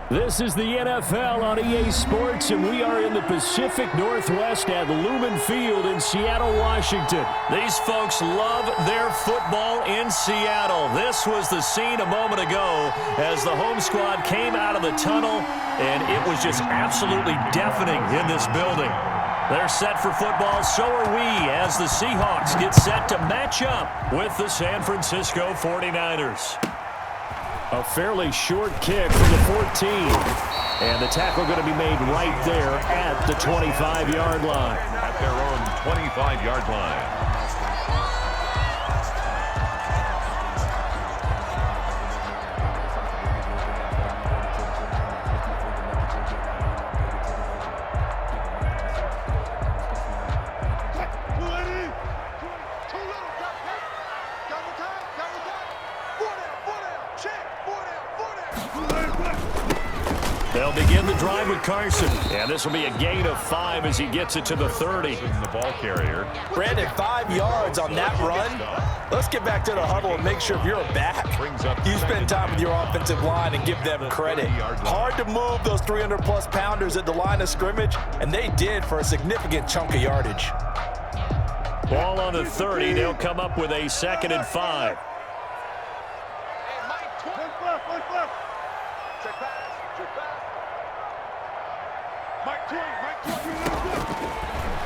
This is the NFL on EA Sports, and we are in the Pacific Northwest at Lumen Field in Seattle, Washington. These folks love their football in Seattle. This was the scene a moment ago as the home squad came out of the tunnel, and it was just absolutely deafening in this building. They're set for football, so are we, as the Seahawks get set to match up with the San Francisco 49ers. A fairly short kick from the 14. And the tackle going to be made right there at the 25-yard line. At their own 25-yard line. They'll begin the drive with Carson. And this will be a gain of 5 as he gets it to the 30. The ball carrier. Brandon, 5 yards on that run. Let's get back to the huddle and make sure if you're a back, you spend time with your offensive line and give them credit. Hard to move those 300-plus pounders at the line of scrimmage, and they did for a significant chunk of yardage. Ball on the 30. They'll come up with a 2nd and 5.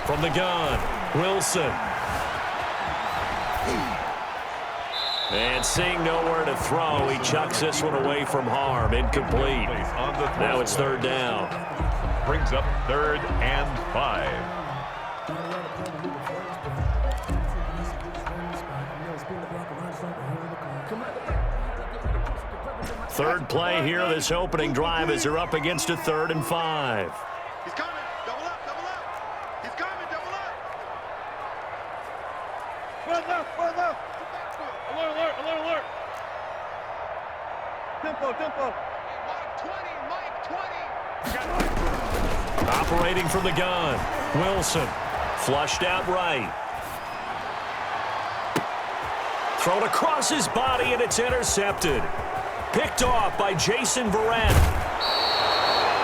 From the gun, Wilson. And seeing nowhere to throw, he chucks this one away from harm. Incomplete. Now it's 3rd down. Brings up 3rd and 5. Third play here, this opening drive as they're up against a 3rd and 5. He's coming. Double up, double up. He's coming, double up. Further, further. Alert, alert, alert, alert. Tempo, tempo. Mike 20, Mike 20. Operating from the gun, Wilson. Flushed out right. Thrown across his body, and it's intercepted. Picked off by Jason Verrett.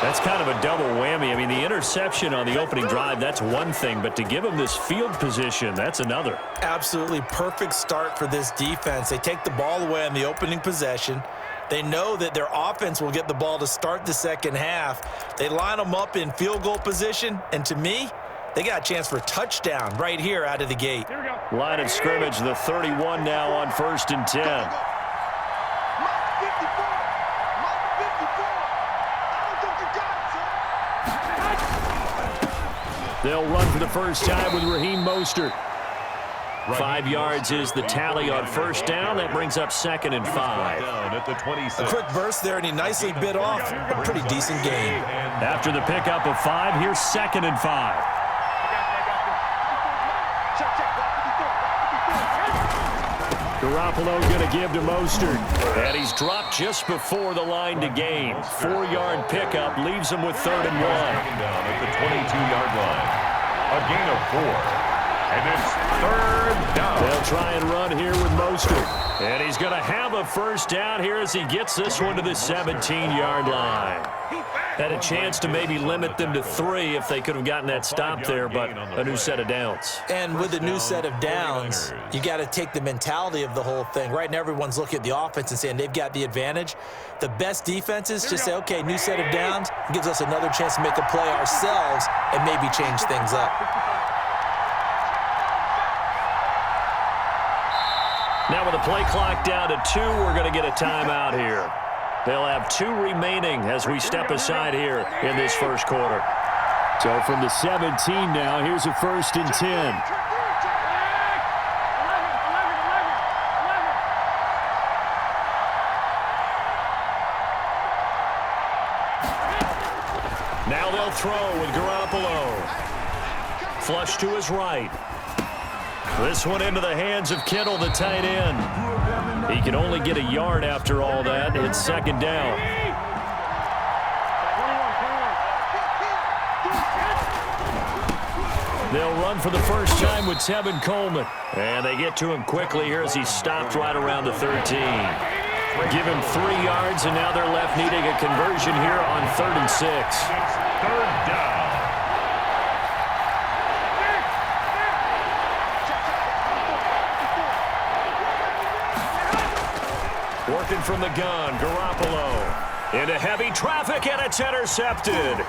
That's kind of a double whammy. I mean, the interception on the opening drive, that's one thing, but to give him this field position, that's another. Absolutely perfect start for this defense. They take the ball away on the opening possession. They know that their offense will get the ball to start the second half. They line them up in field goal position, and to me, they got a chance for a touchdown right here out of the gate. Line of scrimmage, the 31 now on 1st and 10. They'll run for the first time with Raheem Mostert. 5 yards is the tally on 1st down. That brings up 2nd and 5. A quick burst there, and he nicely bit off a pretty decent gain. After the pickup of 5, here's 2nd and 5. Garoppolo going to give to Mostert. And he's dropped just before the line to gain. 4-yard pickup leaves him with 3rd and 1. Down at the 22-yard line. A gain of 4. And it's 3rd down. They'll try and run here with Mostert. And he's going to have a first down here as he gets this one to the 17-yard line. Had a chance to maybe limit them to 3 if they could have gotten that stop there, but a new set of downs. And with a new set of downs, you got to take the mentality of the whole thing. Right now, everyone's looking at the offense and saying they've got the advantage. The best defenses just say, okay, new set of downs, gives us another chance to make a play ourselves and maybe change things up. Now with the play clock down to 2, we're going to get a timeout here. They'll have 2 remaining as we step aside here in this first quarter. So from the 17 now, here's a 1st and 10. Now they'll throw with Garoppolo. Flush to his right. This one into the hands of Kittle, the tight end. He can only get a yard after all that. It's 2nd down. They'll run for the first time with Tevin Coleman. And they get to him quickly here as he's stopped right around the 13. Give him 3 yards, and now they're left needing a conversion here on 3rd and 6. Third down. Working from the gun, Garoppolo. Into heavy traffic, and it's intercepted.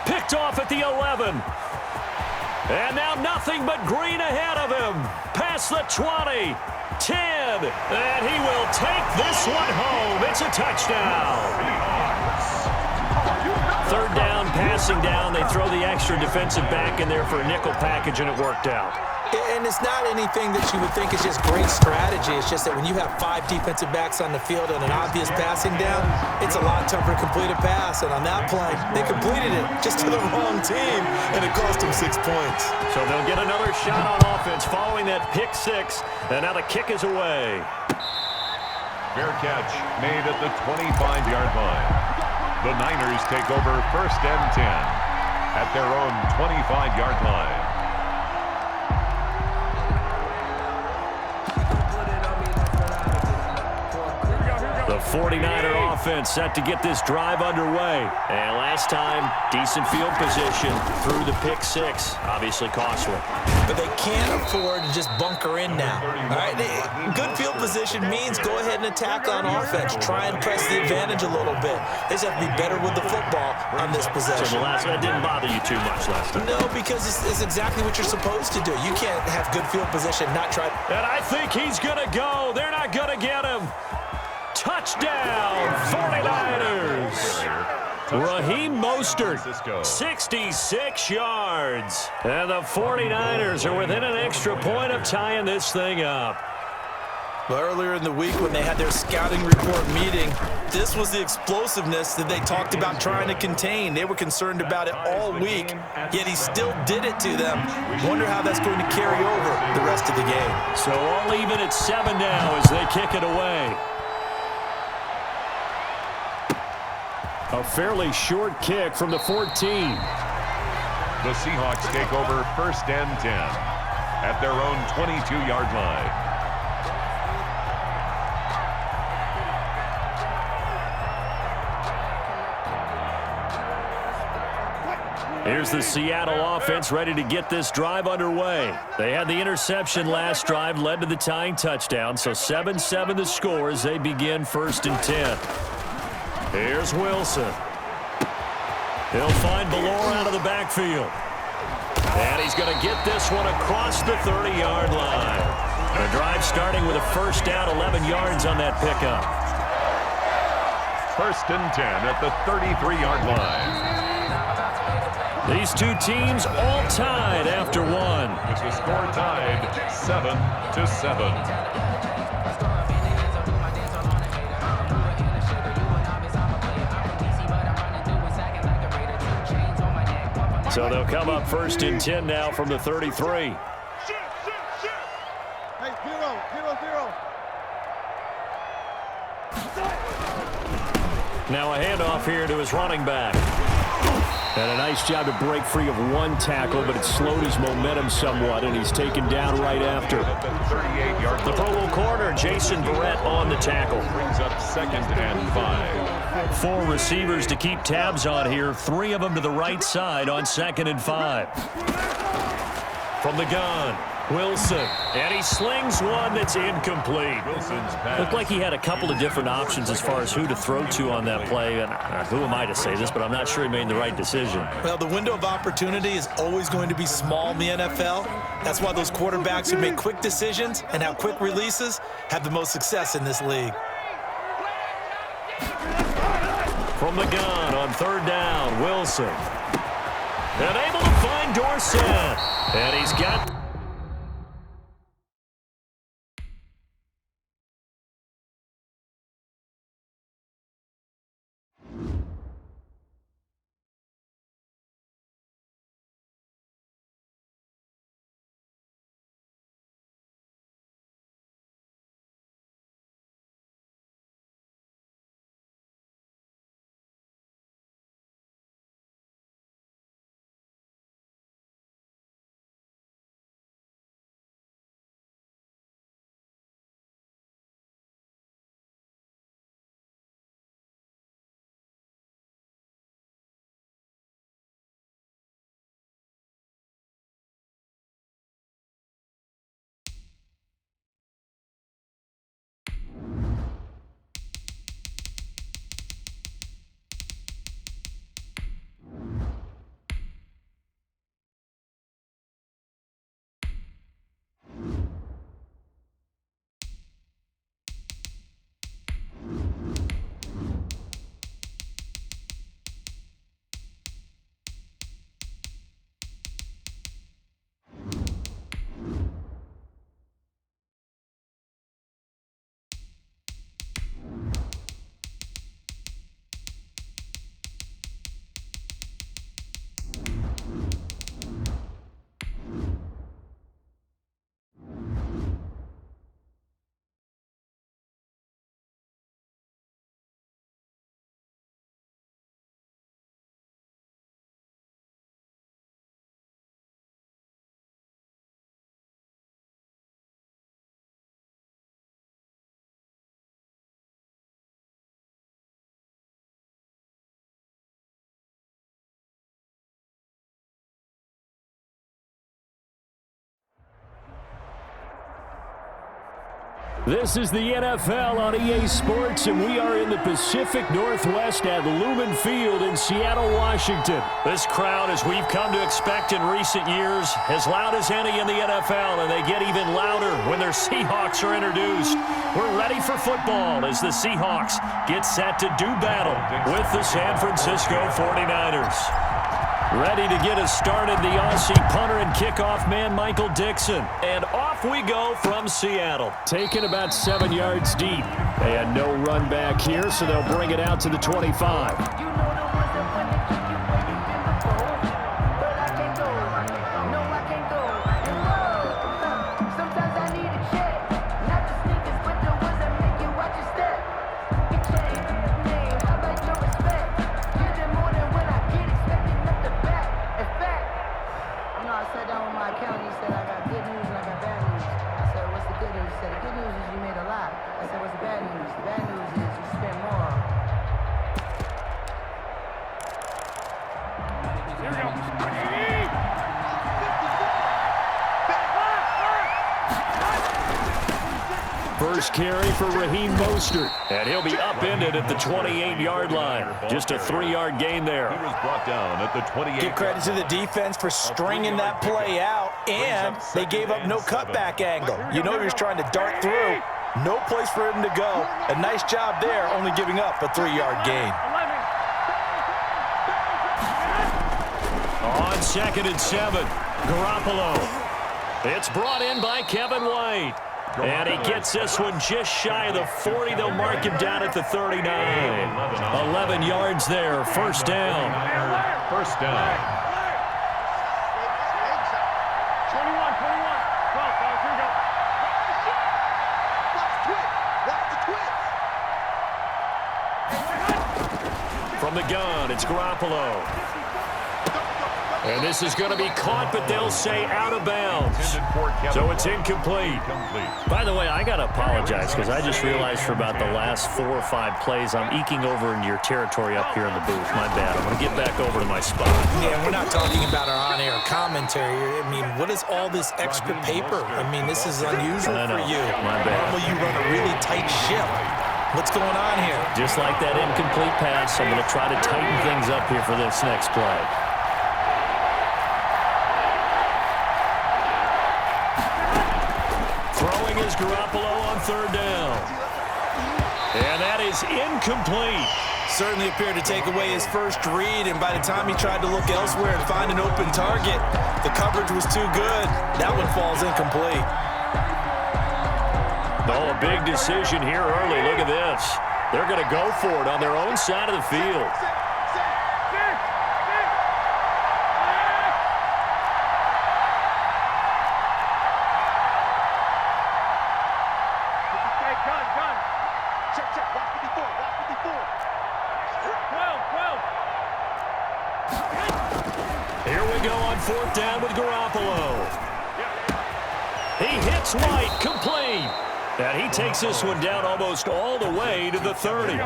Picked off at the 11. And now nothing but green ahead of him. Past the 20, 10, and he will take this one home. It's a touchdown. 3rd down, passing down. They throw the extra defensive back in there for a nickel package, and it worked out. And it's not anything that you would think is just great strategy. It's just that when you have 5 defensive backs on the field and an obvious passing down, it's a lot tougher to complete a pass. And on that play, they completed it just to the wrong team, and it cost them 6 points. So they'll get another shot on offense following that pick 6, and now the kick is away. Fair catch made at the 25-yard line. The Niners take over 1st and 10 at their own 25-yard line. The 49er offense set to get this drive underway. And last time, decent field position through the pick 6. Obviously costly. But they can't afford to just bunker in now. All right? Good field position means go ahead and attack on offense. Try and press the advantage a little bit. They just have to be better with the football on this possession. So the last one didn't bother you too much last time. No, because it's exactly what you're supposed to do. You can't have good field position, not try. And I think he's going to go. They're not going to get him. Touchdown, 49ers. Raheem Mostert, 66 yards. And the 49ers are within an extra point of tying this thing up. Well, earlier in the week when they had their scouting report meeting, this was the explosiveness that they talked about trying to contain. They were concerned about it all week, yet he still did it to them. Wonder how that's going to carry over the rest of the game. So all even at 7 now as they kick it away. A fairly short kick from the 14. The Seahawks take over 1st and 10 at their own 22-yard line. Here's the Seattle offense ready to get this drive underway. They had the interception last drive, led to the tying touchdown, so 7-7 the score as they begin 1st and 10. Here's Wilson. He'll find Ballore out of the backfield. And he's going to get this one across the 30-yard line. The drive starting with a 1st down, 11 yards on that pickup. 1st and 10 at the 33-yard line. These two teams all tied after one. With the score tied 7-7. So they'll come up 1st and 10 now from the 33. Hey, 0-0-0. Now a handoff here to his running back. And a nice job to break free of one tackle, but it slowed his momentum somewhat, and he's taken down right after. The Pro Bowl corner, Jason Verrett, on the tackle. Brings up 2nd and 5. 4 receivers to keep tabs on here, 3 of them to the right side on 2nd and 5. From the gun, Wilson, and he slings one that's incomplete. Wilson's pass. Looked like he had a couple of different options as far as who to throw to on that play, and who am I to say this, but I'm not sure he made the right decision. Well, the window of opportunity is always going to be small in the NFL. That's why those quarterbacks who make quick decisions and have quick releases have the most success in this league. From the gun on 3rd down, Wilson. And able to find Dorsett. And he's got... This is the NFL on EA Sports, and we are in the Pacific Northwest at Lumen Field in Seattle, Washington. This crowd, as we've come to expect in recent years, as loud as any in the NFL, and they get even louder when their Seahawks are introduced. We're ready for football as the Seahawks get set to do battle with the San Francisco 49ers. Ready to get us started, the Aussie punter and kickoff man, Michael Dixon. And off we go from Seattle. Taken about 7 yards deep. And no run back here, so they'll bring it out to the 25. First carry for Raheem Mostert, and he'll be upended at the 28-yard line. Just a 3-yard gain there. He was brought down at the 28. Give credit to the defense for stringing that play out, and they gave up no cutback angle. You know he was trying to dart through. No place for him to go. A nice job there, only giving up a 3-yard gain. On 2nd and 7, Garoppolo. It's brought in by Kevin White. And he gets this one just shy of the 40. They'll mark him down at the 39. 11 yards there, first down. First down. 21. 12, here we go. Watch the twitch. From the gun, it's Garoppolo. And this is going to be caught, but they'll say out of bounds. So it's incomplete. By the way, I got to apologize because I just realized for about the last 4 or 5 plays, I'm eking over into your territory up here in the booth. My bad. I'm going to get back over to my spot. Yeah, we're not talking about our on-air commentary. I mean, what is all this extra paper? I mean, this is unusual for you. My bad. Normally you run a really tight ship. What's going on here? Just like that incomplete pass, I'm going to try to tighten things up here for this next play. Is Garoppolo on 3rd down. And that is incomplete. Certainly appeared to take away his first read, and by the time he tried to look elsewhere and find an open target, the coverage was too good. That one falls incomplete. Oh, a big decision here early. Look at this. They're going to go for it on their own side of the field. Here we go on 4th down with Garoppolo. He hits White, complete. And he takes this one down almost all the way to the 30.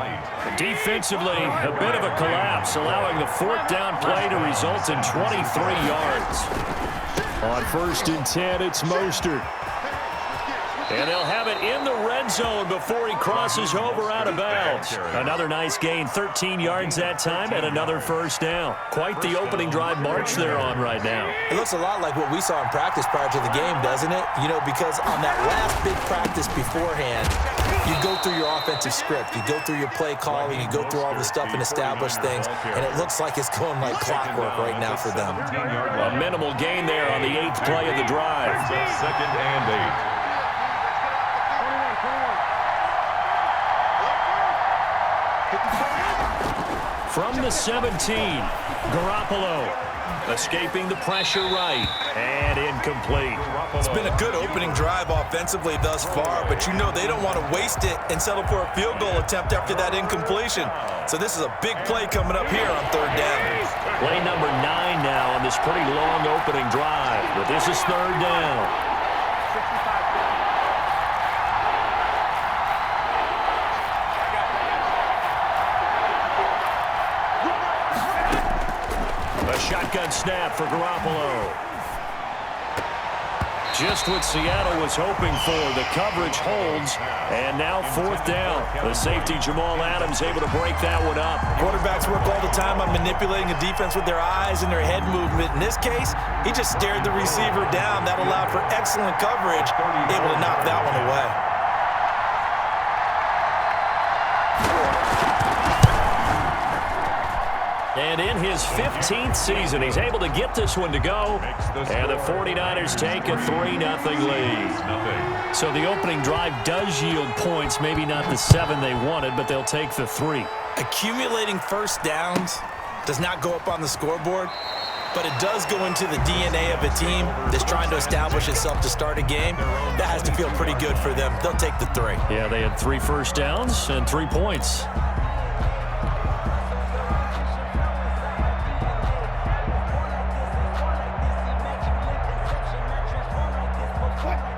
Defensively, a bit of a collapse, allowing the 4th down play to result in 23 yards. On 1st and 10, it's Mostert. And they'll have it in the red zone before he crosses over out of bounds. Another nice gain, 13 yards that time, and another first down. Quite the opening drive march they're on right now. It looks a lot like what we saw in practice prior to the game, doesn't it? You know, because on that last big practice beforehand, you go through your offensive script, you go through your play calling, you go through all the stuff and establish things, and it looks like it's going like clockwork right now for them. A minimal gain there on the 8th play of the drive. 2nd and 8. From the 17, Garoppolo escaping the pressure right, and incomplete. It's been a good opening drive offensively thus far, but you know they don't want to waste it and settle for a field goal attempt after that incompletion. So this is a big play coming up here on 3rd down. Play number 9 now on this pretty long opening drive, but this is 3rd down. A shotgun snap for Garoppolo. Just what Seattle was hoping for. The coverage holds, and now 4th down. The safety, Jamal Adams, able to break that one up. Quarterbacks work all the time on manipulating a defense with their eyes and their head movement. In this case, he just stared the receiver down. That allowed for excellent coverage, able to knock that one away. And in his 15th season, he's able to get this one to go. And the 49ers take a 3-0 lead. So the opening drive does yield points, maybe not the 7 they wanted, but they'll take the 3. Accumulating first downs does not go up on the scoreboard, but it does go into the DNA of a team that's trying to establish itself to start a game. That has to feel pretty good for them. They'll take the 3. Yeah, they had 3 first downs and 3 points.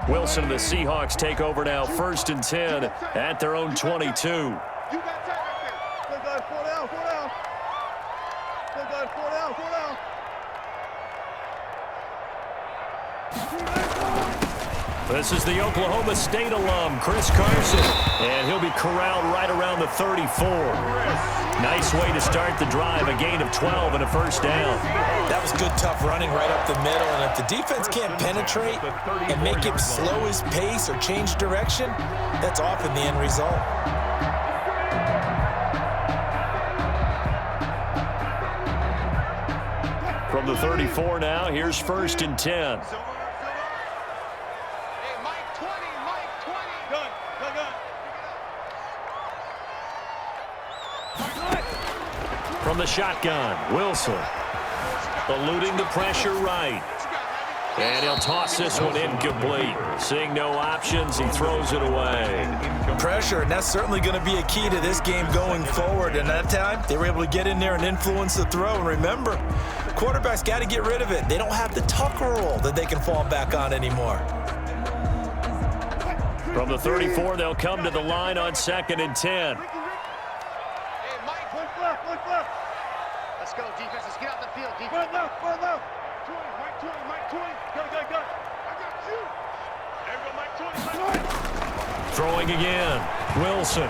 Wilson and the Seahawks take over now, 1st and 10 at their own 22. You got time right there. Good guys, 4 down, 4 down. Good guys, 4 down, 4 down. This is the Oklahoma State alum, Chris Carson, and he'll be corralled right around the 34. Nice way to start the drive, a gain of 12 and a 1st down. That was good, tough running right up the middle, and if the defense can't penetrate and make him slow his pace or change direction, that's often the end result. From the 34 now, here's 1st and 10. From the shotgun, Wilson. Eluding the pressure right. And he'll toss this one incomplete. Seeing no options, he throws it away. Pressure, and that's certainly going to be a key to this game going forward. And that time, they were able to get in there and influence the throw. And remember, quarterbacks got to get rid of it. They don't have the Tucker rule that they can fall back on anymore. From the 34, they'll come to the line on 2nd and 10. Let's go, defense. Let's get out the field, defense. Left. 20, Mike 20. Go. I got you. There we go, Mike 20. Throwing again, Wilson.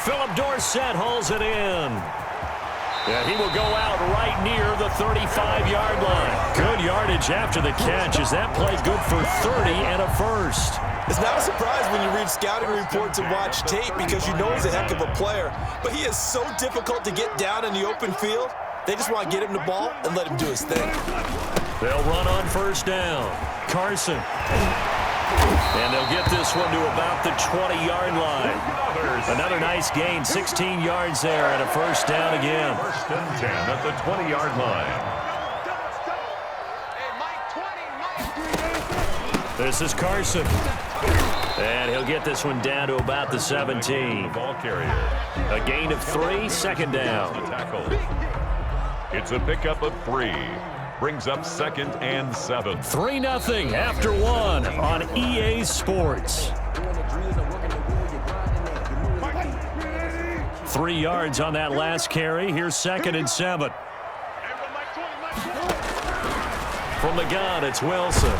Philip Dorsett hauls it in. And he will go out right near the 35-yard line. Good yardage after the catch. Is that play good for 30 and a 1st? It's not a surprise when you read scouting reports and watch tape because you know he's a heck of a player. But he is so difficult to get down in the open field. They just want to get him the ball and let him do his thing. They'll run on 1st down. Carson. And they'll get this one to about the 20-yard line. Another nice gain, 16 yards there and a 1st down again. 1st and 10 at the 20-yard line. This is Carson. And he'll get this one down to about the 17. Ball carrier. A gain of 3, 2nd down. Tackle. It's a pickup of 3. Brings up 2nd and 7. 3-0 after 1 on EA Sports. 3 yards on that last carry. Here's 2nd and 7. From the gun, it's Wilson.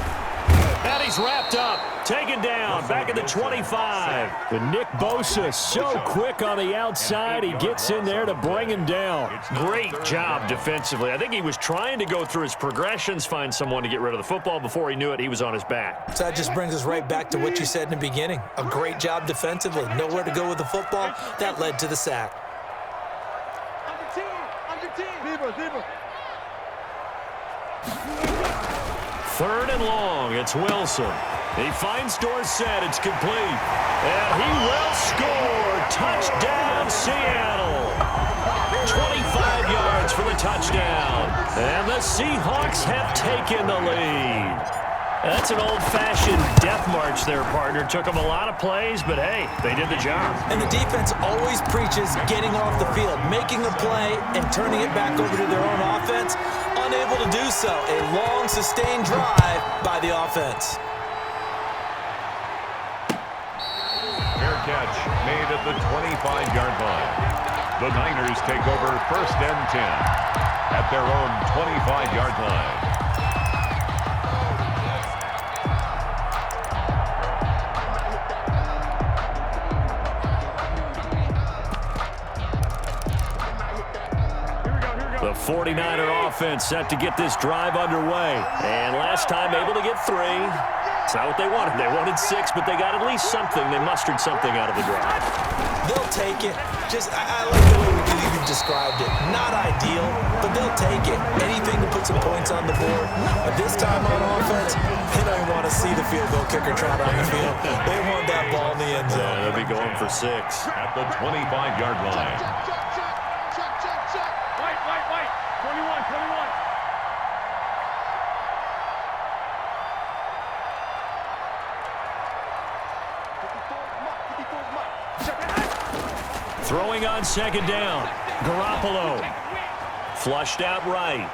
And he's wrapped up, taken down, back at the 25. But Nick Bosa so quick on the outside, he gets in there to bring him down. Great job defensively. I think he was trying to go through his progressions, find someone to get rid of the football. Before he knew it, he was on his back. So that just brings us right back to what you said in the beginning. A great job defensively. Nowhere to go with the football. That led to the sack. Zebra. 3rd and long, it's Wilson. He finds Dorsett, it's complete. And he will score. Touchdown, Seattle. 25 yards for the touchdown. And the Seahawks have taken the lead. That's an old-fashioned death march there, partner. Took them a lot of plays, but hey, they did the job. And the defense always preaches getting off the field, making a play, and turning it back over to their own offense. Unable to do so. A long, sustained drive by the offense. Fair catch made at the 25-yard line. The Niners take over 1st and 10 at their own 25-yard line. The 49er offense set to get this drive underway. And last time able to get 3. It's not what they wanted. They wanted 6, but they got at least something. They mustered something out of the drive. They'll take it. I like the way you described it. Not ideal, but they'll take it. Anything to put some points on the board. But this time on offense, they don't even want to see the field goal kicker trot on the field. They want that ball in the end zone. Yeah, they'll be going for 6. At the 25-yard line. White. 21. Throwing on second down. Garoppolo. Flushed out right.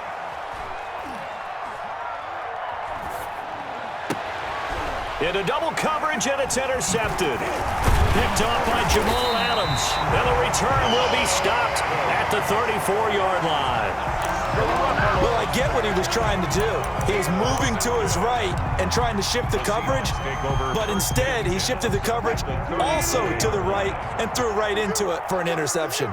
Into double coverage, and it's intercepted. Picked off by Jamal Adams. And the return will be stopped at the 34-yard line. Well, I get what he was trying to do. He was moving to his right and trying to shift the coverage, but instead he shifted the coverage also to the right and threw right into it for an interception.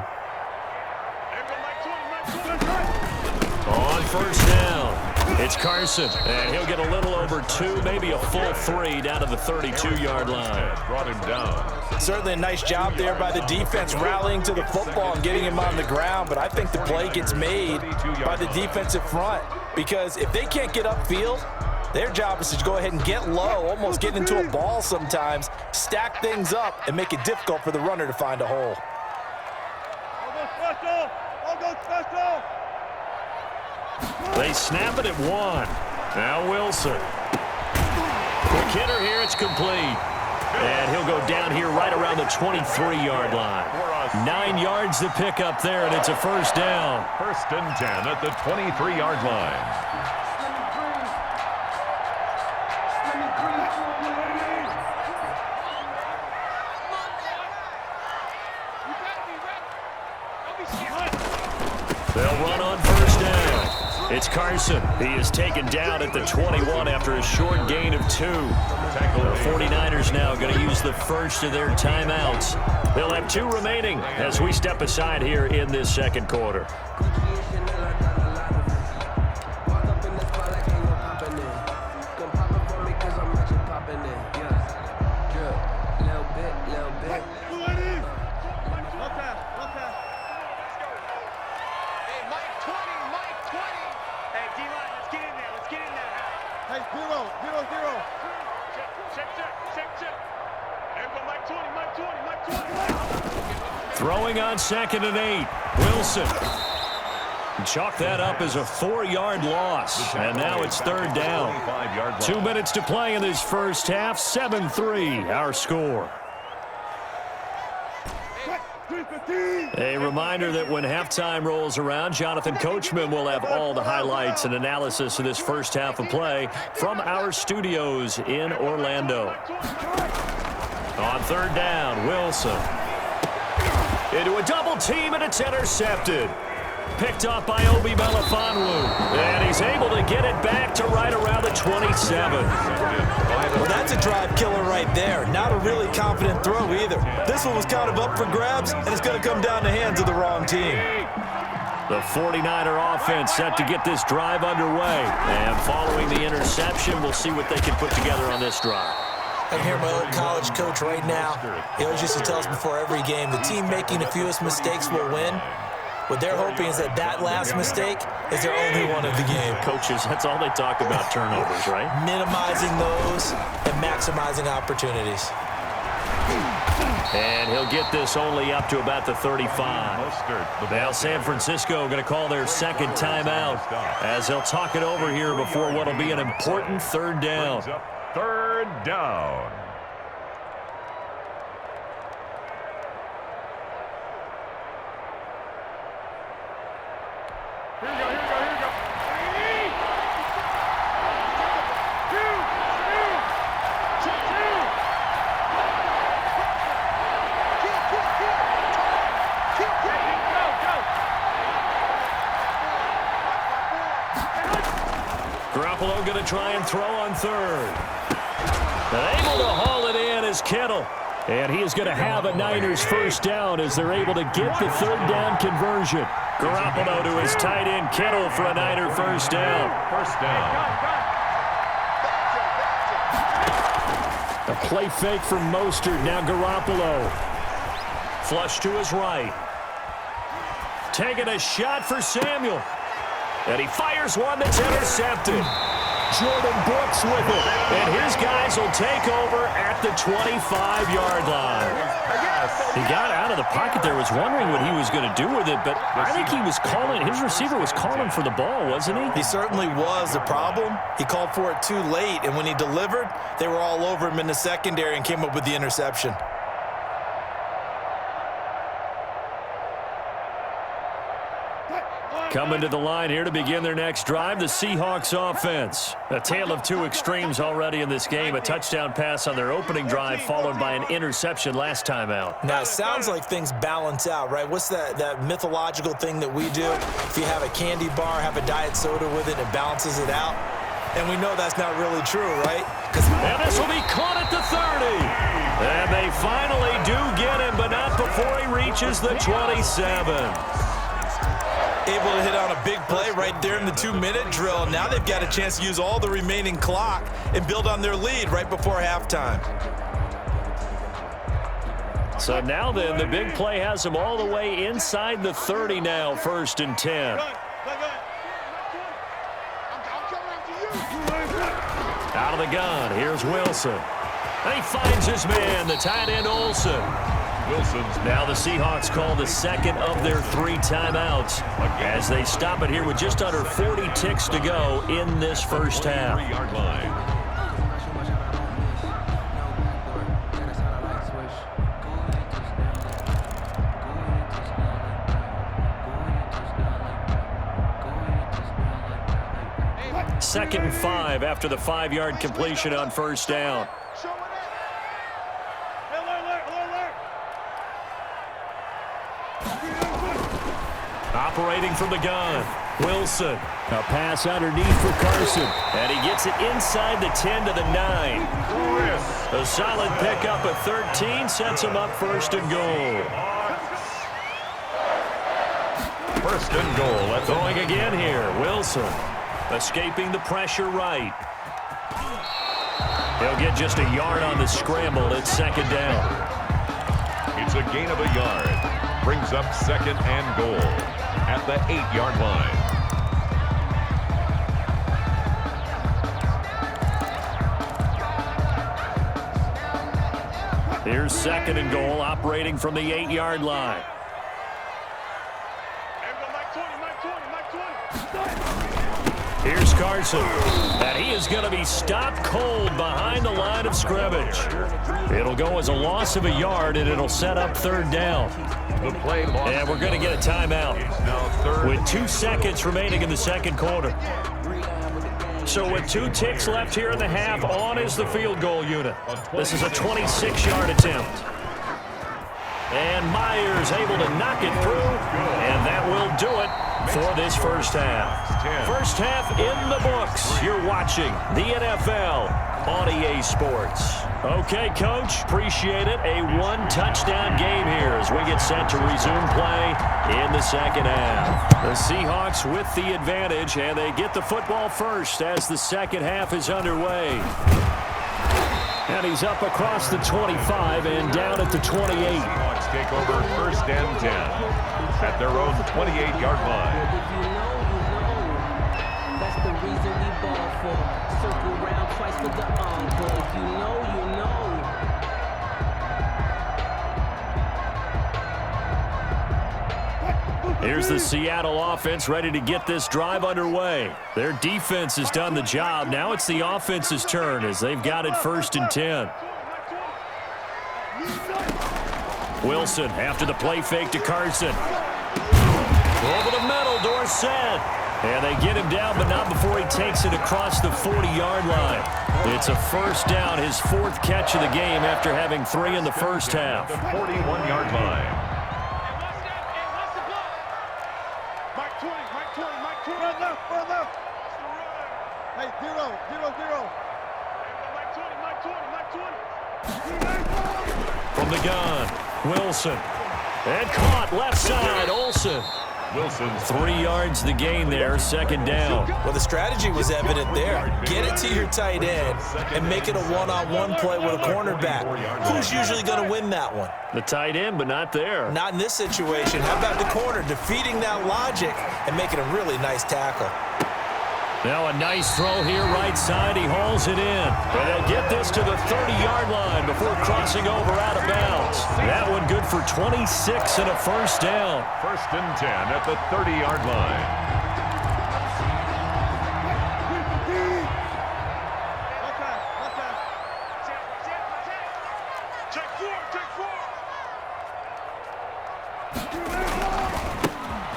On first down, it's Carson, and he'll get a little over 2, maybe a full 3 down to the 32-yard line. Brought him down. Certainly a nice job there by the defense rallying to the football and getting him on the ground, but I think the play gets made by the defensive front because if they can't get upfield, their job is to go ahead and get low, almost get into a ball sometimes, stack things up, and make it difficult for the runner to find a hole. I'll go special. They snap it at 1. Now Wilson. Quick hitter here, it's complete. And he'll go down here right around the 23-yard line. 9 yards to pick up there, and it's a first down. First and 10 at the 23-yard line. They'll run on first down. It's Carson. He is taken down at the 21 after a short gain of 2. The 49ers now going to use the first of their timeouts. They'll have 2 remaining as we step aside here in this second quarter. Throwing on second and 8. Wilson. Chalk that up as a 4-yard loss. And now it's third down. 2 minutes to play in this first half. 7-3 our score. A reminder that when halftime rolls around, Jonathan Coachman will have all the highlights and analysis of this first half of play from our studios in Orlando. On third down, Wilson. Into a double team, and it's intercepted. Picked off by Obi Melifonwu. And he's able to get it back to right around the 27. Well, that's a drive killer right there. Not a really confident throw either. This one was kind of up for grabs, and it's going to come down the hands of the wrong team. The 49er offense set to get this drive underway. And following the interception, we'll see what they can put together on this drive. I can hear my old college coach right now. He always used to tell us before every game, the team making the fewest mistakes will win. What they're hoping is that last mistake is their only one of the game. Coaches, that's all they talk about, turnovers, right? Minimizing those and maximizing opportunities. And he'll get this only up to about the 35. Now San Francisco going to call their second timeout as they'll talk it over here before what will be an important third down. Third down. Here we go. Garoppolo going to try and throw on third. And able to haul it in is Kittle. And he is going to have a Niners first down as they're able to get the third down conversion. Garoppolo to his tight end Kittle for a Niner first down. First down. A play fake from Mostert. Now Garoppolo. Flush to his right. Taking a shot for Samuel. And he fires one that's intercepted. Jordan Brooks with it. And his guys will take over at the 25-yard line. He got out of the pocket there, was wondering what he was going to do with it, but I think he was calling, his receiver was calling for the ball, wasn't he? He certainly was. The problem, he called for it too late, and when he delivered, they were all over him in the secondary and came up with the interception. Coming to the line here to begin their next drive, the Seahawks offense. A tale of two extremes already in this game. A touchdown pass on their opening drive followed by an interception last time out. Now, it sounds like things balance out, right? What's that mythological thing that we do? If you have a candy bar, have a diet soda with it, it balances it out. And we know that's not really true, right? And this will be caught at the 30. And they finally do get him, but not before he reaches the 27. Able to hit on a big play right there in the 2-minute drill. Now they've got a chance to use all the remaining clock and build on their lead right before halftime. So now then, the big play has them all the way inside the 30 now, 1st and 10. Out of the gun, here's Wilson. And he finds his man, the tight end Olsen. Wilson's now the Seahawks call the second of their 3 timeouts as they stop it here with just under 40 ticks to go in this first half. 3-yard line. Second and 5 after the 5-yard completion on first down. Operating from the gun, Wilson. A pass underneath for Carson. And he gets it inside the 10 to the 9. A solid pickup at 13 sets him up 1st and goal. 1st and goal. That's going again here. Wilson escaping the pressure right. He'll get just a yard on the scramble. It's 2nd down. It's a gain of a yard. Brings up 2nd and goal at the 8-yard line. Here's 2nd and goal, operating from the 8-yard line. Here's Carson, and he is going to be stopped cold behind the line of scrimmage. It'll go as a loss of a yard, and it'll set up 3rd down. The play lost. And we're going to get a timeout with 2 seconds remaining in the 2nd quarter. So with 2 ticks left here in the half, on is the field goal unit. This is a 26-yard attempt. And Myers able to knock it through, and that will do it for this first half. First half in the books. You're watching the NFL on EA Sports. Okay, Coach, appreciate it. A 1-touchdown game here as we get set to resume play in the 2nd half. The Seahawks with the advantage, and they get the football first as the 2nd half is underway. And he's up across the 25 and down at the 28. Seahawks take over 1st and 10 at their own 28-yard line. That's the reason we ball for. Circle round twice for the encore. If you know, you know. Here's the Seattle offense ready to get this drive underway. Their defense has done the job. Now it's the offense's turn as they've got it 1st and 10. Wilson after the play fake to Carson. Over the middle, Dorsett. And they get him down, but not before he takes it across the 40-yard line. It's a 1st down, his 4th catch of the game after having 3 in the first half. The 41-yard line. Hey, 0, 0, 0. Mike 20. From the gun, Wilson. And caught left side, Olsen. Wilson. 3 yards the gain there, second down. Well, the strategy was evident there. Get it to your tight end and make it a one-on-one play with a cornerback. Who's usually going to win that one? The tight end, but not there. Not in this situation. How about the corner defeating that logic and making a really nice tackle? Now a nice throw here, right side. He hauls it in. And they'll get this to the 30-yard line before crossing over out of bounds. That one good for 26 and a first down. 1st and 10 at the 30-yard line.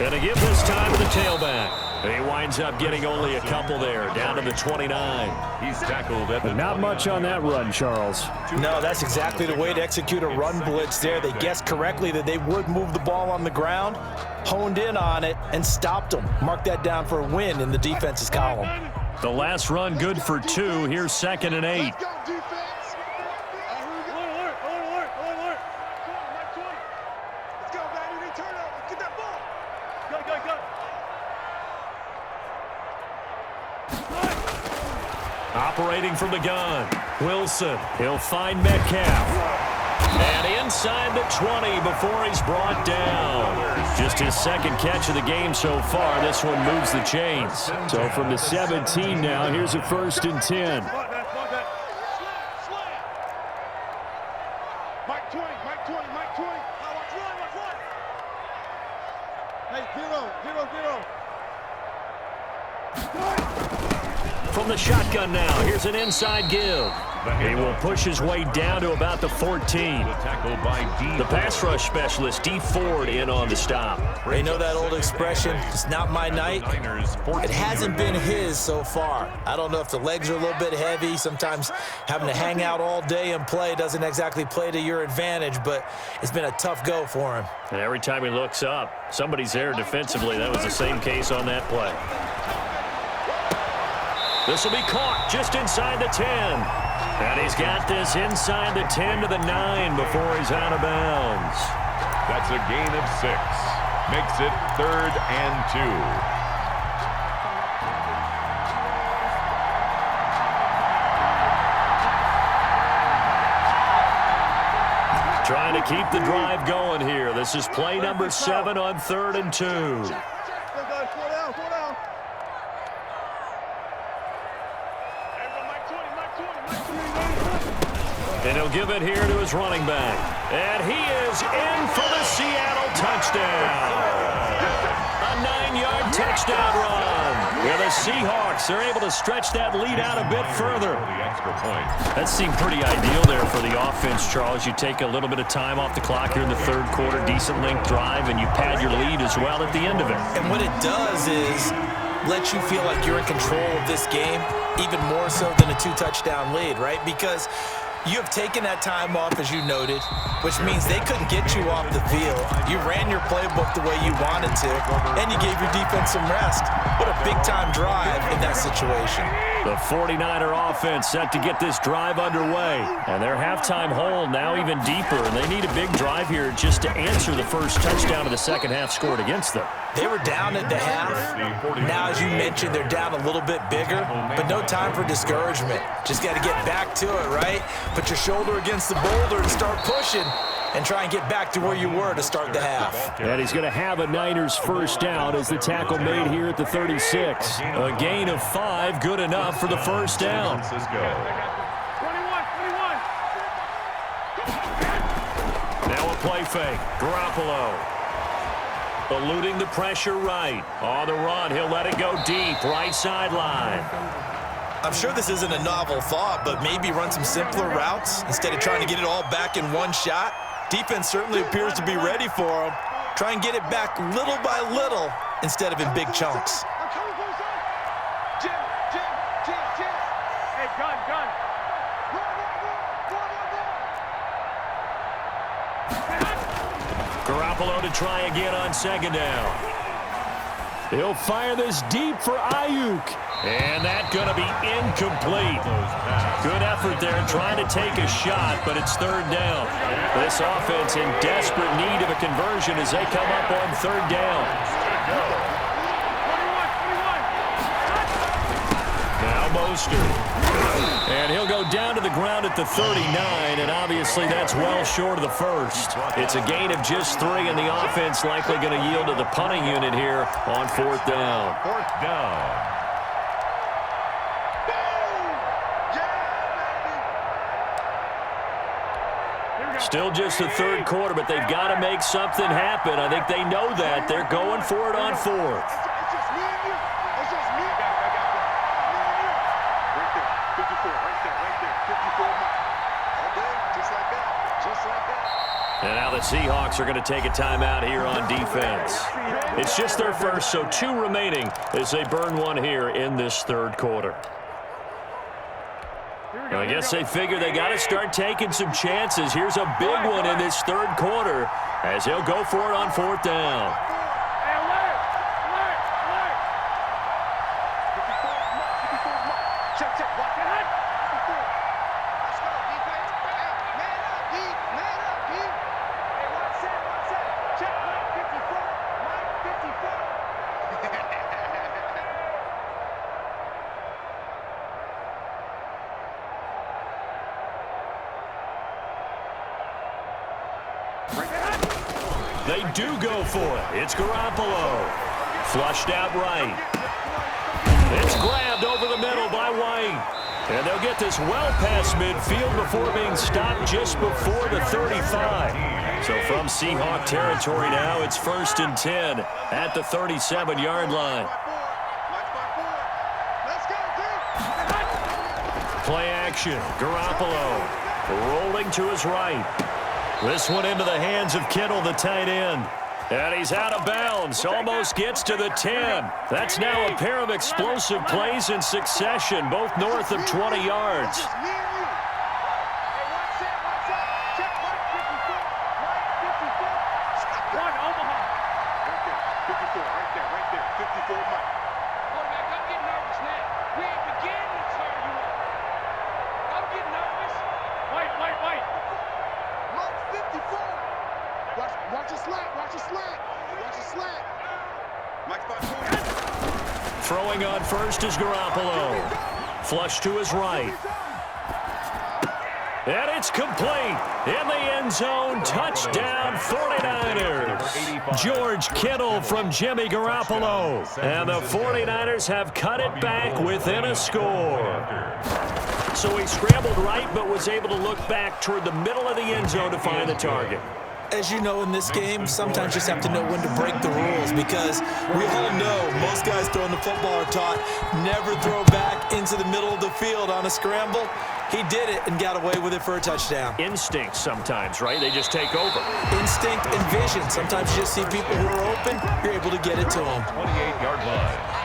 And to give this time to the tailback. He winds up getting only a couple there, down to the 29. He's tackled at the Not much on that run, Charles. No, that's exactly the way to execute a run blitz there. They guessed correctly that they would move the ball on the ground, honed in on it, and stopped them. Mark that down for a win in the defense's column. The last run good for 2. Here's 2nd and 8. Let's go, defense. Alert. Let's go, baby. They turn up. Let's get that ball. Go. Operating from the gun, Wilson. He'll find Metcalf. And inside the 20 before he's brought down. Just his second catch of the game so far. This one moves the chains. So from the 17 now, here's a 1st and 10. Mike 20. Watch run. Hey, zero. From the shotgun now, here's an inside give. He will push his way down to about the 14. The tackle by D. The pass rush specialist, D. Ford, in on the stop. They know that old expression, it's not my night. It hasn't been his so far. I don't know if the legs are a little bit heavy. Sometimes having to hang out all day and play doesn't exactly play to your advantage, but it's been a tough go for him. And every time he looks up, somebody's there defensively. That was the same case on that play. This will be caught just inside the 10. And he's got this inside the 10 to the 9 before he's out of bounds. That's a gain of 6. Makes it 3rd and 2. Trying to keep the drive going here. This is play number 7 on 3rd and 2. And he'll give it here to his running back. And he is in for the Seattle touchdown. A 9-yard touchdown run. Yeah, the Seahawks, they're able to stretch that lead out a bit further. The extra point. That seemed pretty ideal there for the offense, Charles. You take a little bit of time off the clock here in the 3rd quarter, decent length drive, and you pad your lead as well at the end of it. And what it does is let you feel like you're in control of this game, even more so than a 2-touchdown lead, right? Because you have taken that time off, as you noted, which means they couldn't get you off the field. You ran your playbook the way you wanted to, and you gave your defense some rest. What a big-time drive in that situation. The 49er offense set to get this drive underway. And their halftime hole now even deeper, and they need a big drive here just to answer the first touchdown of the second half scored against them. They were down at the half. Now, as you mentioned, they're down a little bit bigger, but no time for discouragement. Just got to get back to it, right? Put your shoulder against the boulder and start pushing and try and get back to where you were to start the half. And he's going to have a Niners first down as the tackle made here at the 36. A gain of 5, good enough for the first down. Now a play fake. Garoppolo eluding the pressure right. On the run, he'll let it go deep, right sideline. I'm sure this isn't a novel thought, but maybe run some simpler routes instead of trying to get it all back in one shot. Defense certainly appears to be ready for him. Try and get it back little by little instead of in big chunks. Jim. Hey, gun. Garoppolo to try again on second down. He'll fire this deep for Ayuk. And that's going to be incomplete. Good effort there trying to take a shot, but it's third down. This offense in desperate need of a conversion as they come up on third down. Now Mostert. And he'll go down to the ground at the 39, and obviously that's well short of the first. It's a gain of just 3, and the offense likely going to yield to the punting unit here on fourth down. Fourth down. Still just the third quarter, but they've got to make something happen. I think they know that. They're going for it on fourth. It's just me and you. It's just me. I got it. Right there. 54. Right there. 54. Okay. Just like that. Just like that. And now the Seahawks are going to take a timeout here on defense. It's just their first, so 2 remaining as they burn one here in this third quarter. I guess they figure they got to start taking some chances. Here's a big one in this third quarter as they'll go for it on fourth down. They do go for it. It's Garoppolo. Flushed out right. It's grabbed over the middle by White. And they'll get this well past midfield before being stopped just before the 35. So from Seahawk territory now, it's 1st and 10 at the 37-yard line. Play action. Garoppolo rolling to his right. This one into the hands of Kittle, the tight end. And he's out of bounds. Almost gets to the 10. That's now a pair of explosive plays in succession, both north of 20 yards. Throwing on first is Garoppolo. Flush to his right. And it's complete. In the end zone, touchdown 49ers. George Kittle from Jimmy Garoppolo. And the 49ers have cut it back within a score. So he scrambled right, but was able to look back toward the middle of the end zone to find the target. As you know, in this game, sometimes you just have to know when to break the rules because we all know most guys throwing the football are taught never throw back into the middle of the field on a scramble. He did it and got away with it for a touchdown. Instinct sometimes, right? They just take over. Instinct and vision. Sometimes you just see people who are open, you're able to get it to them. 28-yard line.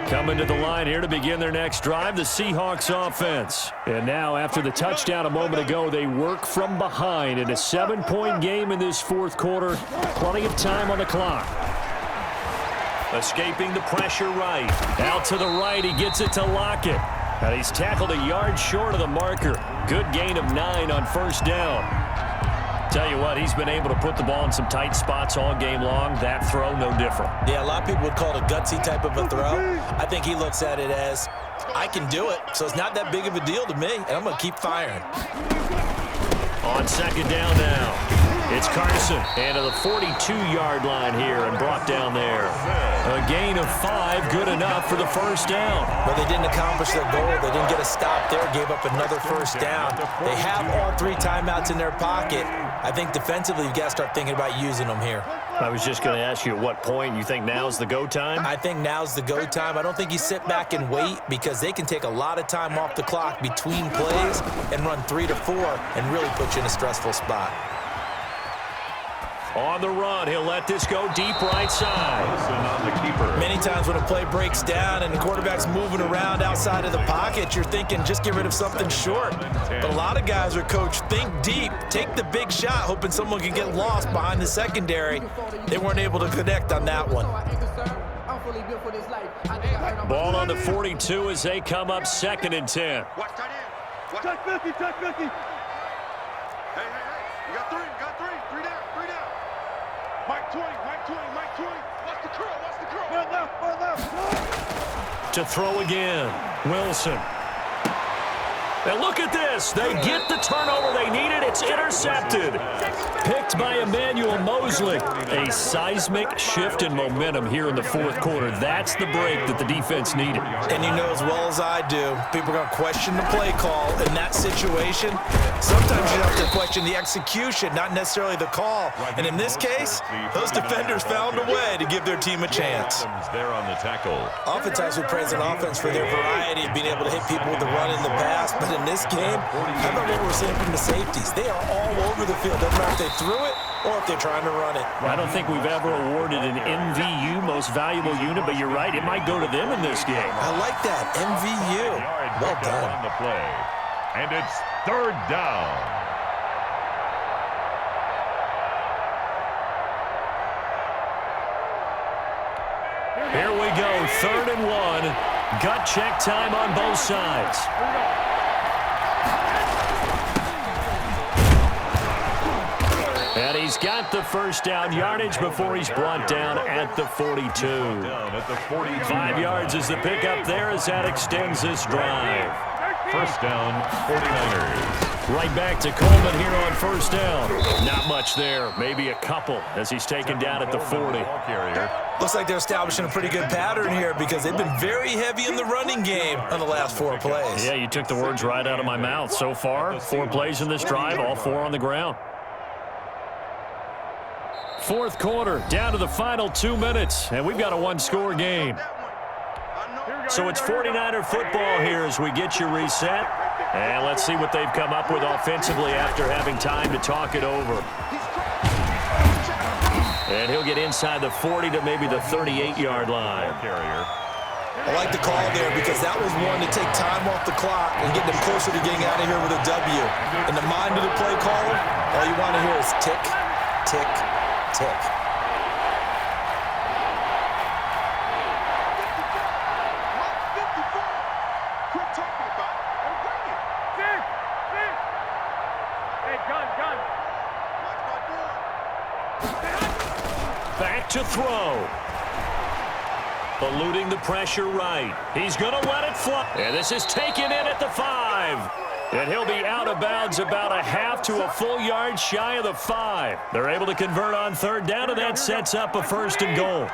Coming to the line here to begin their next drive, the Seahawks offense. And now, after the touchdown a moment ago, they work from behind in a 7-point game in this fourth quarter. Plenty of time on the clock. Escaping the pressure right. Out to the right, he gets it to Lockett. And he's tackled a yard short of the marker. Good gain of 9 on first down. Tell you what, he's been able to put the ball in some tight spots all game long. That throw, no different. Yeah, a lot of people would call it a gutsy type of a throw. I think he looks at it as, I can do it, so it's not that big of a deal to me, and I'm going to keep firing. On second down now. It's Carson, and to the 42-yard line here and brought down there. A gain of 5, good enough for the first down. But they didn't accomplish their goal. They didn't get a stop there, gave up another first down. They have all 3 timeouts in their pocket. I think defensively, you've got to start thinking about using them here. I was just going to ask you at what point you think now's the go time? I think now's the go time. I don't think you sit back and wait because they can take a lot of time off the clock between plays and run 3 to 4 and really put you in a stressful spot. On the run, he'll let this go deep right side. Wilson on the keeper. Many times when a play breaks down and the quarterback's moving around outside of the pocket, you're thinking just get rid of something short. But a lot of guys are coached, think deep, take the big shot, hoping someone can get lost behind the secondary. They weren't able to connect on that one. Ball on the 42 as they come up 2nd and 10. Watch tight end. Watch. Check 50, check 50. Hey, you got three, three down. Mike 20, Mike 20. Watch the curl. One left. To throw again, Wilson. And look at this. They get the turnover they needed. It's intercepted. Picked by Emmanuel Mosley. A seismic shift in momentum here in the 4th quarter. That's the break that the defense needed. And you know as well as I do, people are going to question the play call in that situation. Sometimes you have to question the execution, not necessarily the call. And in this case, those defenders found a way to give their team a chance. There on the tackle. Oftentimes we praise an offense for their variety of being able to hit people with the run in the pass, but in this game, how about what we're seeing from the safeties? They are all over the field. Doesn't matter if they threw it or if they're trying to run it. I don't think we've ever awarded an MVU, most valuable unit, but you're right, it might go to them in this game. I like that, MVU. Well done. On the play. And it's 3rd down. Here we go, 3rd and 1. Gut check time on both sides. And he's got the first down yardage before he's brought down at the 42. 5 yards is the pickup there as that extends this drive. 1st down, 49ers. Right back to Coleman here on 1st down. Not much there, maybe a couple as he's taken down at the 40. Looks like they're establishing a pretty good pattern here because they've been very heavy in the running game on the last 4 plays. Yeah, you took the words right out of my mouth. So far, 4 plays in this drive, all 4 on the ground. 4th quarter, down to the final 2 minutes, and we've got a 1-score game. So it's 49er football here as we get you reset. And let's see what they've come up with offensively after having time to talk it over. And he'll get inside the 40 to maybe the 38-yard line. I like the call there because that was one to take time off the clock and get them closer to getting out of here with a W. In the mind of the play caller, all you want to hear is tick, tick, tick. Back to throw. Eluding the pressure right. He's going to let it fly. And this is taken in at the 5. And he'll be out of bounds about a half to a full yard shy of the 5. They're able to convert on 3rd down, and that sets up a 1st and goal.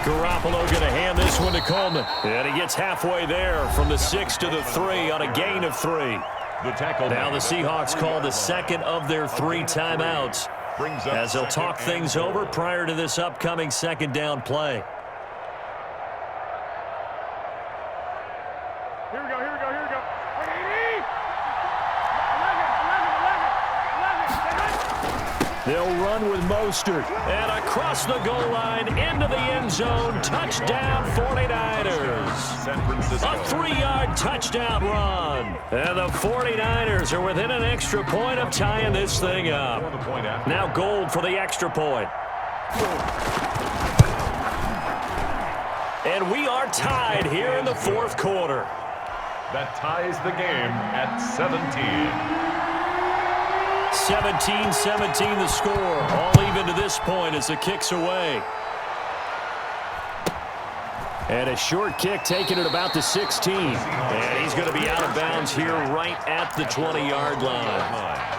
Garoppolo going to hand this one to Coleman. And he gets halfway there from the 6 to the 3 on a gain of 3. Now the Seahawks call the 2nd of their 3 timeouts as they'll talk things over prior to this upcoming 2nd down play. Here we go. They'll run with Mostert. And across the goal line into the end zone. Touchdown 49ers. A 3-yard touchdown run. And the 49ers are within an extra point of tying this thing up. Now Gold for the extra point. And we are tied here in the 4th quarter. That ties the game at 17. 17-17 the score. All even to this point as the kick's away. And a short kick taken at about the 16. And he's going to be out of bounds here right at the 20-yard line.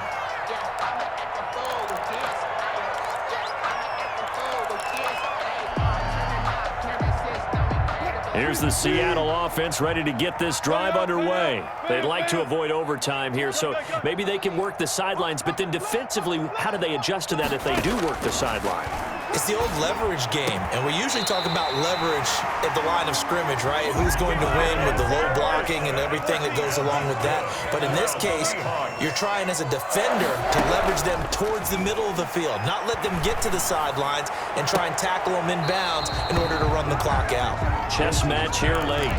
Here's the Seattle offense ready to get this drive underway. They'd like to avoid overtime here, so maybe they can work the sidelines, but then defensively, how do they adjust to that if they do work the sideline? It's the old leverage game, and we usually talk about leverage at the line of scrimmage, right? Who's going to win with the low blocking and everything that goes along with that. But in this case, you're trying as a defender to leverage them towards the middle of the field, not let them get to the sidelines and try and tackle them in bounds in order to run the clock out. Chess match here late.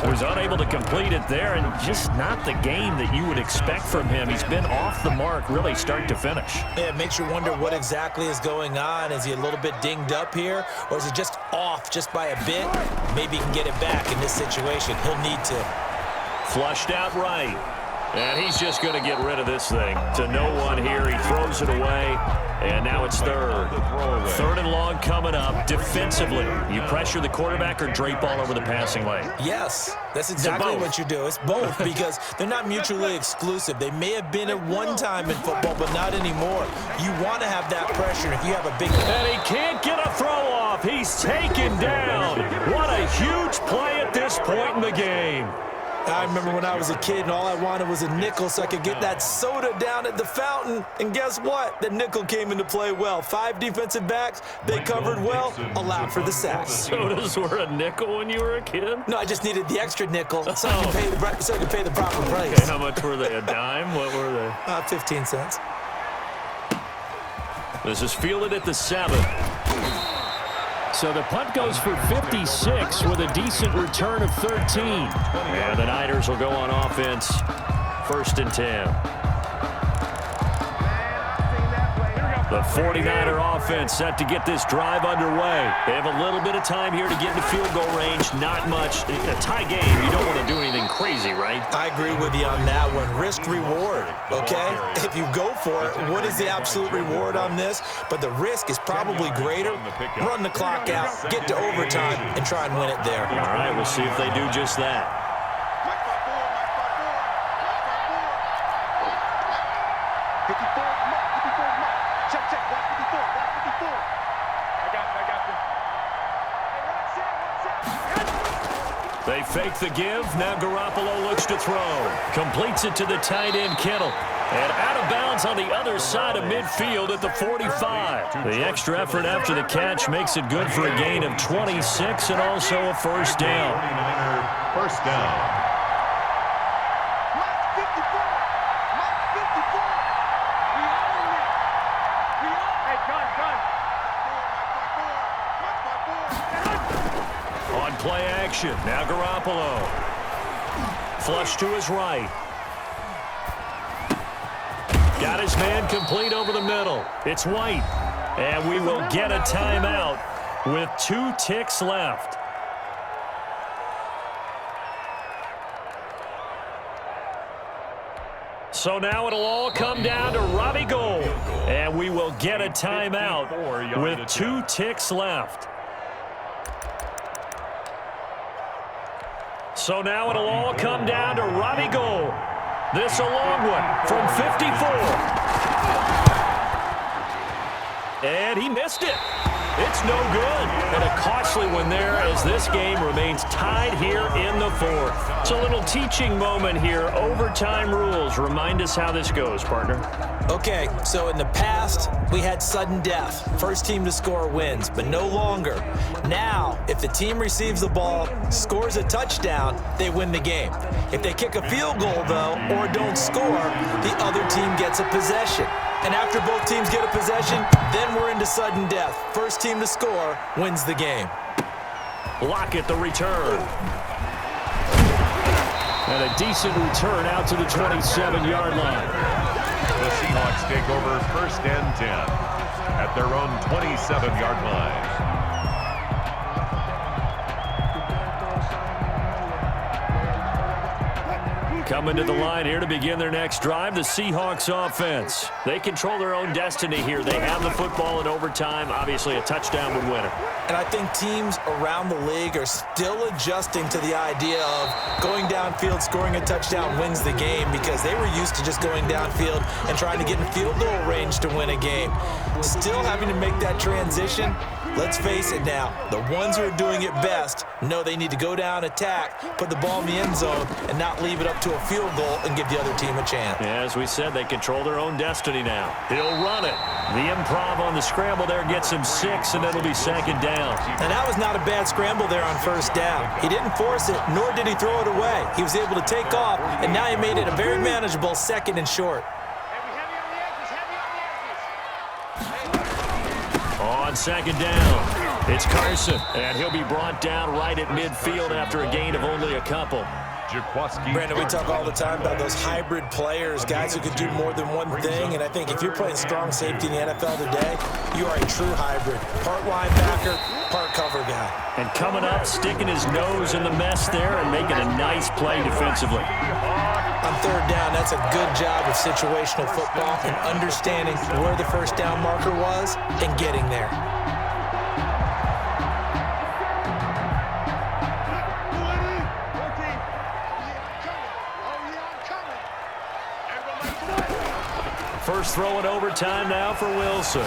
Was unable to complete it there, and just not the game that you would expect from him. He's been off the mark really start to finish. Yeah, it makes you wonder what exactly is going on. Is he a little bit dinged up here, or is he just off just by a bit? Maybe he can get it back in this situation. He'll need to. Flushed out right. And he's just going to get rid of this thing. To no one here. He throws it away. And now it's third. Third and long coming up. Defensively, you pressure the quarterback or drape all over the passing lane? Yes, that's exactly what you do. It's both because they're not mutually exclusive. They may have been at one time in football, but not anymore. You want to have that pressure if you have a big... And he can't get a throw off. He's taken down. What a huge play at this point in the game. I remember when I was a kid and all I wanted was a nickel so I could get that soda down at the fountain. And guess what? The nickel came into play well. 5 defensive backs, they covered well, allowed for the sacks. Sodas were a nickel when you were a kid? No, I just needed the extra nickel so I could pay the proper price. Okay, how much were they? A dime? What were they? 15 cents. This is fielded at the 7. So the punt goes for 56 with a decent return of 13. And the Niners will go on offense. 1st and 10. The 49er offense set to get this drive underway. They have a little bit of time here to get into field goal range. Not much. A tie game, you don't want to do anything crazy, right? I agree with you on that one. Risk-reward, okay? If you go for it, what is the absolute reward on this? But the risk is probably greater. Run the clock out, get to overtime, and try and win it there. All right, we'll see if they do just that. They fake the give. Now Garoppolo looks to throw. Completes it to the tight end, Kittle. And out of bounds on the other side of midfield at the 45. The extra effort after the catch makes it good for a gain of 26 and also a first down. 49er first down. Play action. Now Garoppolo. Flush to his right. Got his man complete over the middle. It's White. And we will get a timeout with 2 ticks left. So now it'll all come down to Robbie Gould. And we will get a timeout with 2 ticks left. So now it'll all come down to Robbie Gould. This a long one from 54. And he missed it. It's no good. And a costly one there as this game remains tied here in the 4th. It's a little teaching moment here. Overtime rules. Remind us how this goes, partner. Okay, so in the past, we had sudden death. First team to score wins, but no longer. Now, if the team receives the ball, scores a touchdown, they win the game. If they kick a field goal, though, or don't score, the other team gets a possession. And after both teams get a possession, then we're into sudden death. First team to score wins the game. Lockett the return. And a decent return out to the 27-yard line. The Seahawks take over 1st and 10 at their own 27-yard line. Coming to the line here to begin their next drive, the Seahawks offense. They control their own destiny here. They have the football in overtime. Obviously, a touchdown would win it. And I think teams around the league are still adjusting to the idea of going downfield, scoring a touchdown wins the game because they were used to just going downfield and trying to get in field goal range to win a game. Still having to make that transition, Let's face it now, the ones who are doing it best know they need to go down, attack, put the ball in the end zone, and not leave it up to a field goal and give the other team a chance. Yeah, as we said, they control their own destiny now. He'll run it. The improv on the scramble there gets him 6, and it'll be second down. And that was not a bad scramble there on first down. He didn't force it, nor did he throw it away. He was able to take off, and now he made it a very manageable second and short. On second down, it's Carson, and he'll be brought down right at midfield after a gain of only a couple. Brandon, we talk all the time about those hybrid players, guys who can do more than one thing, and I think if you're playing strong safety in the NFL today, you are a true hybrid. Part linebacker, part cover guy. And coming up, sticking his nose in the mess there and making a nice play defensively. On third down, that's a good job of situational football and understanding where the first down marker was and getting there. First throw in overtime now for Wilson.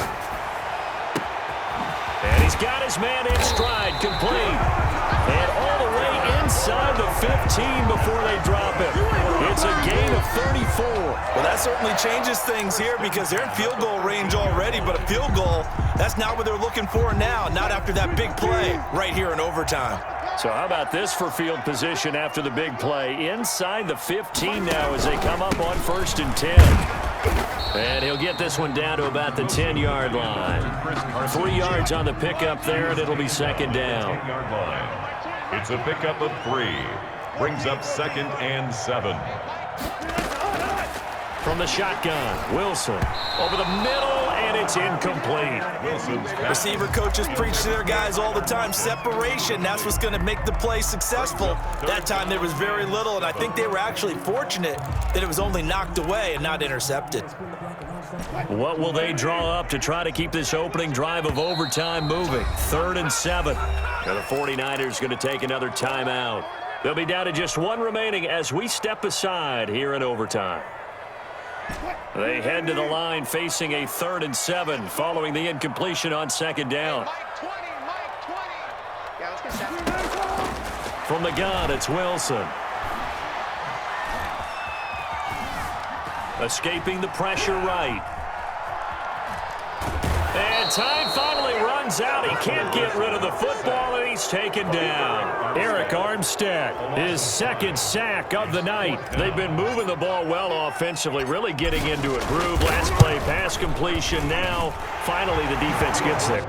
And he's got his man in stride, complete. And all the way inside the 15 before they drop him. It's a gain of 34. Well, that certainly changes things here because they're in field goal range already, but a field goal, that's not what they're looking for now, not after that big play right here in overtime. So how about this for field position after the big play? Inside the 15 now as they come up on 1st and 10. And he'll get this one down to about the 10-yard line. 3 yards on the pickup there, and it'll be second down. It's a pickup of 3. Brings up 2nd and 7. From the shotgun, Wilson over the middle, and it's incomplete. Receiver coaches preach to their guys all the time. Separation, that's what's going to make the play successful. That time there was very little, and I think they were actually fortunate that it was only knocked away and not intercepted. What will they draw up to try to keep this opening drive of overtime moving? 3rd and 7. And the 49ers going to take another timeout. They'll be down to just 1 remaining as we step aside here in overtime. They head to the line facing a 3rd and 7 following the incompletion on 2nd down. From the gun, it's Wilson. Escaping the pressure right. And time finally runs out. He can't get rid of the football, and he's taken down. Eric Armstead, his 2nd sack of the night. They've been moving the ball well offensively, really getting into a groove. Last play, pass completion. Now, finally, the defense gets there.